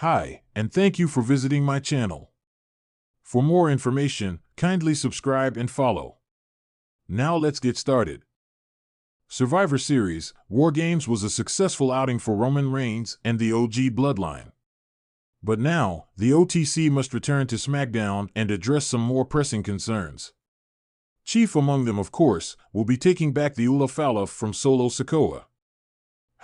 Hi, and thank you for visiting my channel. For more information, kindly subscribe and follow. Now let's get started. Survivor Series, War Games was a successful outing for Roman Reigns and the OG Bloodline. But now, the OTC must return to SmackDown and address some more pressing concerns. Chief among them, of course, will be taking back the Ula Fala from Solo Sikoa.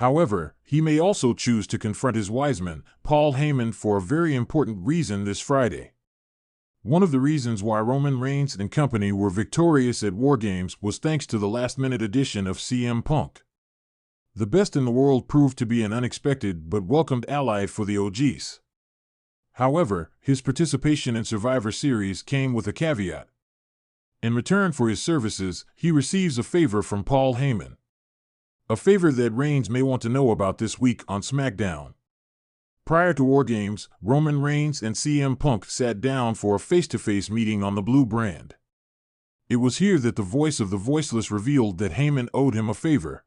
However, he may also choose to confront his wiseman, Paul Heyman, for a very important reason this Friday. One of the reasons why Roman Reigns and company were victorious at War Games was thanks to the last-minute addition of CM Punk. The best in the world proved to be an unexpected but welcomed ally for the OGs. However, his participation in Survivor Series came with a caveat. In return for his services, he receives a favor from Paul Heyman. A favor that Reigns may want to know about this week on SmackDown. Prior to War Games, Roman Reigns and CM Punk sat down for a face-to-face meeting on the Blue brand. It was here that the voice of the voiceless revealed that Heyman owed him a favor.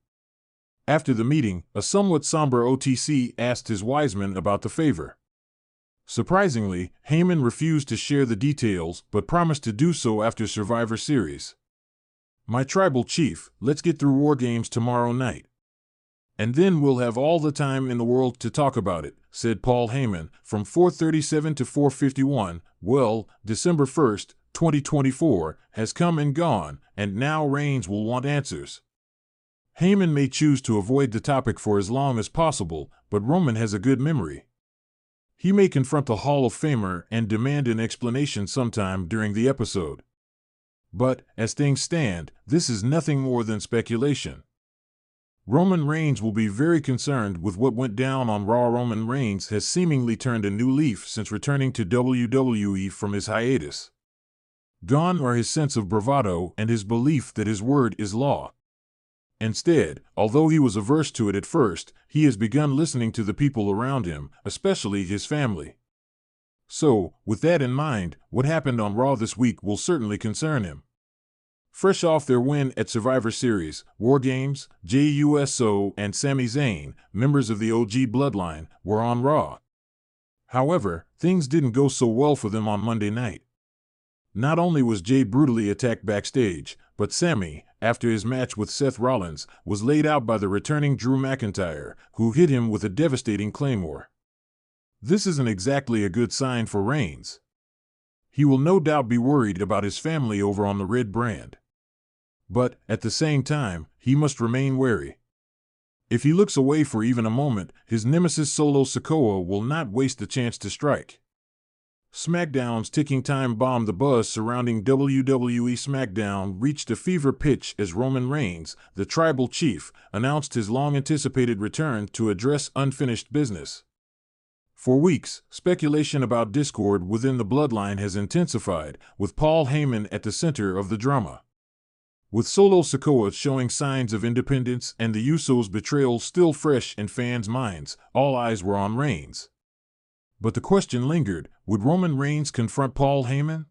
After the meeting, a somewhat somber OTC asked his wiseman about the favor. Surprisingly, Heyman refused to share the details but promised to do so after Survivor Series. "My tribal chief, let's get through War Games tomorrow night. And then we'll have all the time in the world to talk about it," said Paul Heyman, from 4:37 to 4:51. Well, December 1st, 2024, has come and gone, and now Reigns will want answers. Heyman may choose to avoid the topic for as long as possible, but Roman has a good memory. He may confront the Hall of Famer and demand an explanation sometime during the episode. But, as things stand, this is nothing more than speculation. Roman Reigns will be very concerned with what went down on Raw. Roman Reigns has seemingly turned a new leaf since returning to WWE from his hiatus. Gone are his sense of bravado and his belief that his word is law. Instead, although he was averse to it at first, he has begun listening to the people around him, especially his family. So, with that in mind, what happened on Raw this week will certainly concern him. Fresh off their win at Survivor Series, War Games, Jey Uso and Sami Zayn, members of the OG Bloodline, were on Raw. However, things didn't go so well for them on Monday night. Not only was Jey brutally attacked backstage, but Sami, after his match with Seth Rollins, was laid out by the returning Drew McIntyre, who hit him with a devastating Claymore. This isn't exactly a good sign for Reigns. He will no doubt be worried about his family over on the Red brand. But, at the same time, he must remain wary. If he looks away for even a moment, his nemesis Solo Sikoa will not waste the chance to strike. SmackDown's ticking time bomb. The buzz surrounding WWE SmackDown reached a fever pitch as Roman Reigns, the tribal chief, announced his long-anticipated return to address unfinished business. For weeks, speculation about discord within the bloodline has intensified, with Paul Heyman at the center of the drama. With Solo Sikoa showing signs of independence and the Usos' betrayal still fresh in fans' minds, all eyes were on Reigns. But the question lingered, would Roman Reigns confront Paul Heyman?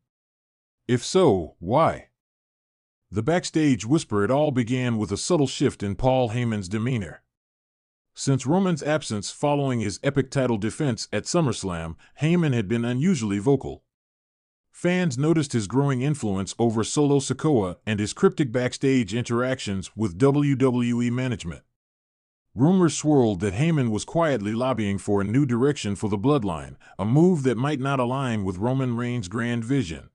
If so, why? The backstage whisper. It all began with a subtle shift in Paul Heyman's demeanor. Since Roman's absence following his epic title defense at SummerSlam, Heyman had been unusually vocal. Fans noticed his growing influence over Solo Sikoa and his cryptic backstage interactions with WWE management. Rumors swirled that Heyman was quietly lobbying for a new direction for the bloodline, a move that might not align with Roman Reigns' grand vision.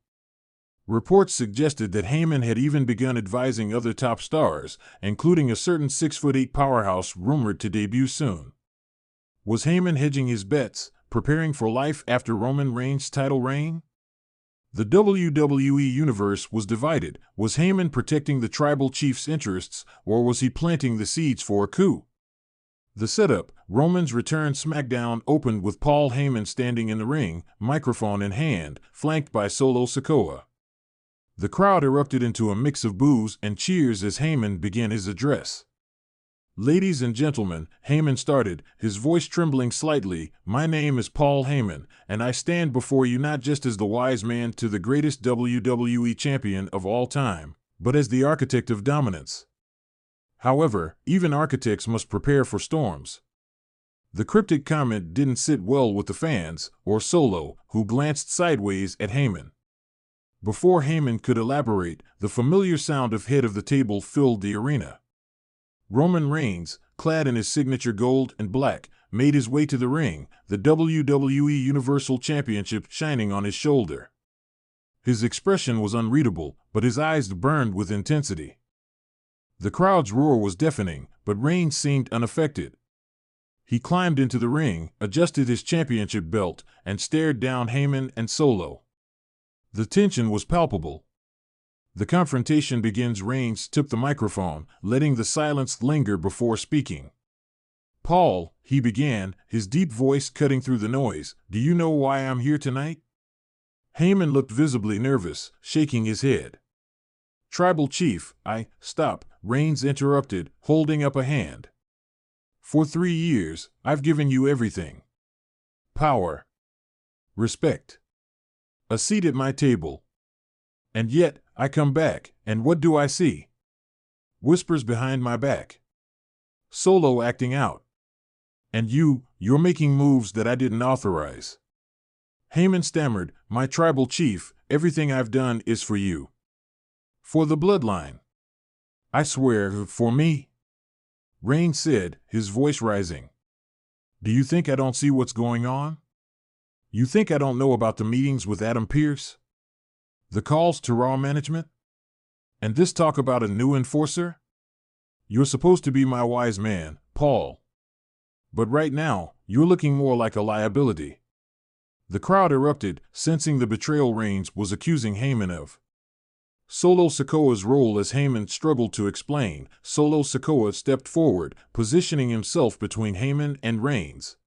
Reports suggested that Heyman had even begun advising other top stars, including a certain 6'8" powerhouse rumored to debut soon. Was Heyman hedging his bets, preparing for life after Roman Reigns' title reign? The WWE universe was divided. Was Heyman protecting the tribal chief's interests, or was he planting the seeds for a coup? The setup, Roman's return. SmackDown opened with Paul Heyman standing in the ring, microphone in hand, flanked by Solo Sikoa. The crowd erupted into a mix of boos and cheers as Heyman began his address. "Ladies and gentlemen," Heyman started, his voice trembling slightly, "my name is Paul Heyman, and I stand before you not just as the wise man to the greatest WWE champion of all time, but as the architect of dominance. However, even architects must prepare for storms. The cryptic comment didn't sit well with the fans, or Solo, who glanced sideways at Heyman. Before Heyman could elaborate, the familiar sound of head of the table filled the arena. Roman Reigns, clad in his signature gold and black, made his way to the ring, the WWE Universal Championship shining on his shoulder. His expression was unreadable, but his eyes burned with intensity. The crowd's roar was deafening, but Reigns seemed unaffected. He climbed into the ring, adjusted his championship belt, and stared down Heyman and Solo. The tension was palpable. The confrontation begins. Reigns took the microphone, letting the silence linger before speaking. "Paul," he began, his deep voice cutting through the noise, "do you know why I'm here tonight?" Heyman looked visibly nervous, shaking his head. "Tribal Chief, Stop," Reigns interrupted, holding up a hand. "For 3 years, I've given you everything. Power. Respect. A seat at my table. And yet, I come back, and what do I see? Whispers behind my back. Solo acting out. And you're making moves that I didn't authorize." Heyman stammered, "My tribal chief, everything I've done is for you. For the bloodline. I swear, for me." Reigns said, his voice rising. "Do you think I don't see what's going on? You think I don't know about the meetings with Adam Pearce? The calls to Raw management? And this talk about a new enforcer? You're supposed to be my wise man, Paul. But right now, you're looking more like a liability." The crowd erupted, sensing the betrayal Reigns was accusing Heyman of. Solo Sikoa's role as Heyman struggled to explain. Solo Sikoa stepped forward, positioning himself between Heyman and Reigns.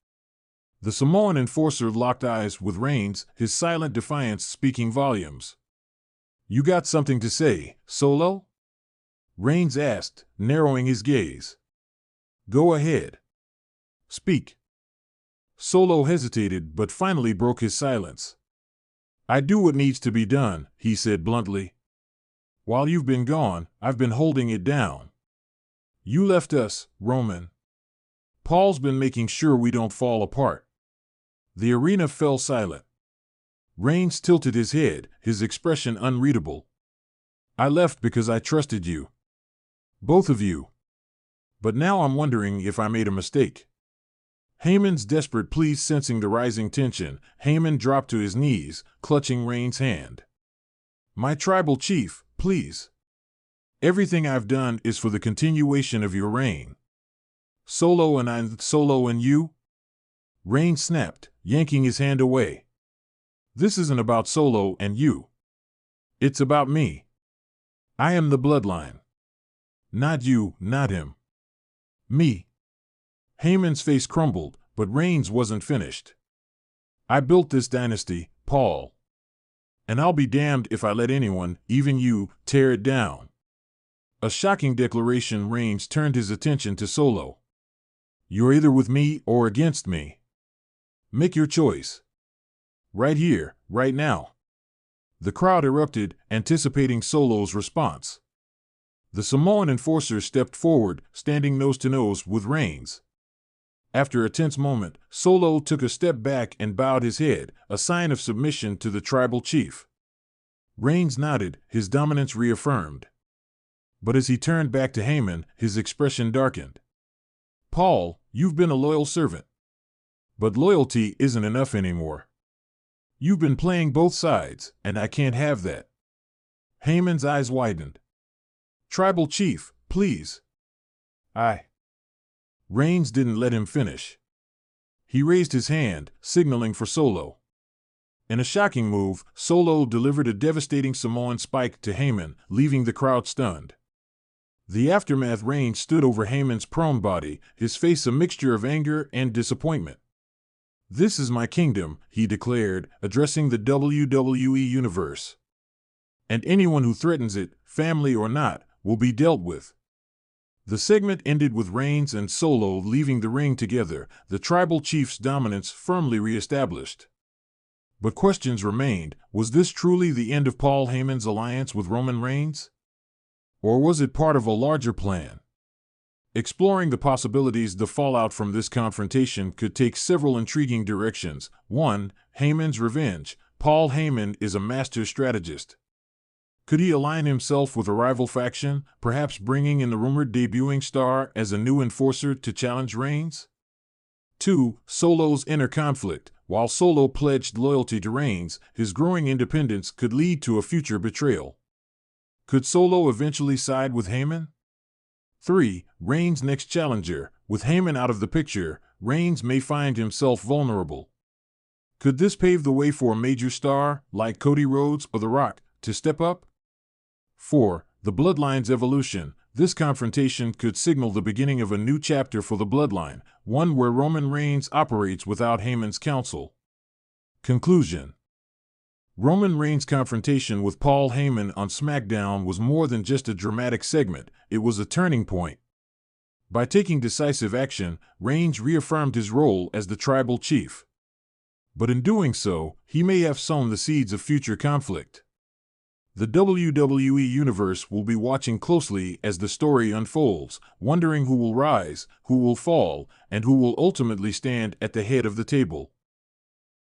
The Samoan enforcer locked eyes with Reigns, his silent defiance speaking volumes. "You got something to say, Solo?" Reigns asked, narrowing his gaze. "Go ahead. Speak." Solo hesitated but finally broke his silence. "I do what needs to be done," he said bluntly. "While you've been gone, I've been holding it down. You left us, Roman. Paul's been making sure we don't fall apart." The arena fell silent. Reigns tilted his head, his expression unreadable. "I left because I trusted you. Both of you. But now I'm wondering if I made a mistake." Heyman's desperate pleas sensing the rising tension, Heyman dropped to his knees, clutching Reigns' hand. "My tribal chief, please. Everything I've done is for the continuation of your reign. Solo and you?" Reigns snapped, yanking his hand away. "This isn't about Solo and you. It's about me. I am the bloodline. Not you, not him. Me." Heyman's face crumbled, but Reigns wasn't finished. "I built this dynasty, Paul. And I'll be damned if I let anyone, even you, tear it down." A shocking declaration. Reigns turned his attention to Solo. "You're either with me or against me. Make your choice. Right here, right now." The crowd erupted, anticipating Solo's response. The Samoan enforcer stepped forward, standing nose to nose with Reigns. After a tense moment, Solo took a step back and bowed his head, a sign of submission to the tribal chief. Reigns nodded, his dominance reaffirmed. But as he turned back to Heyman, his expression darkened. "Paul, you've been a loyal servant. But loyalty isn't enough anymore. You've been playing both sides, and I can't have that." Heyman's eyes widened. "Tribal chief, please." Reigns didn't let him finish. He raised his hand, signaling for Solo. In a shocking move, Solo delivered a devastating Samoan spike to Heyman, leaving the crowd stunned. The aftermath. Reigns stood over Heyman's prone body, his face a mixture of anger and disappointment. "This is my kingdom," he declared, addressing the WWE Universe. "And anyone who threatens it, family or not, will be dealt with." The segment ended with Reigns and Solo leaving the ring together, the tribal chief's dominance firmly reestablished. But questions remained. Was this truly the end of Paul Heyman's alliance with Roman Reigns? Or was it part of a larger plan? Exploring the possibilities, the fallout from this confrontation could take several intriguing directions. 1. Heyman's revenge. Paul Heyman is a master strategist. Could he align himself with a rival faction, perhaps bringing in the rumored debuting star as a new enforcer to challenge Reigns? 2. Solo's inner conflict. While Solo pledged loyalty to Reigns, his growing independence could lead to a future betrayal. Could Solo eventually side with Heyman? 3. Reigns' next challenger. With Heyman out of the picture, Reigns may find himself vulnerable. Could this pave the way for a major star, like Cody Rhodes or The Rock, to step up? 4. The Bloodline's evolution. This confrontation could signal the beginning of a new chapter for the Bloodline, one where Roman Reigns operates without Heyman's counsel. Conclusion. Roman Reigns' confrontation with Paul Heyman on SmackDown was more than just a dramatic segment, it was a turning point. By taking decisive action, Reigns reaffirmed his role as the tribal chief. But in doing so, he may have sown the seeds of future conflict. The WWE Universe will be watching closely as the story unfolds, wondering who will rise, who will fall, and who will ultimately stand at the head of the table.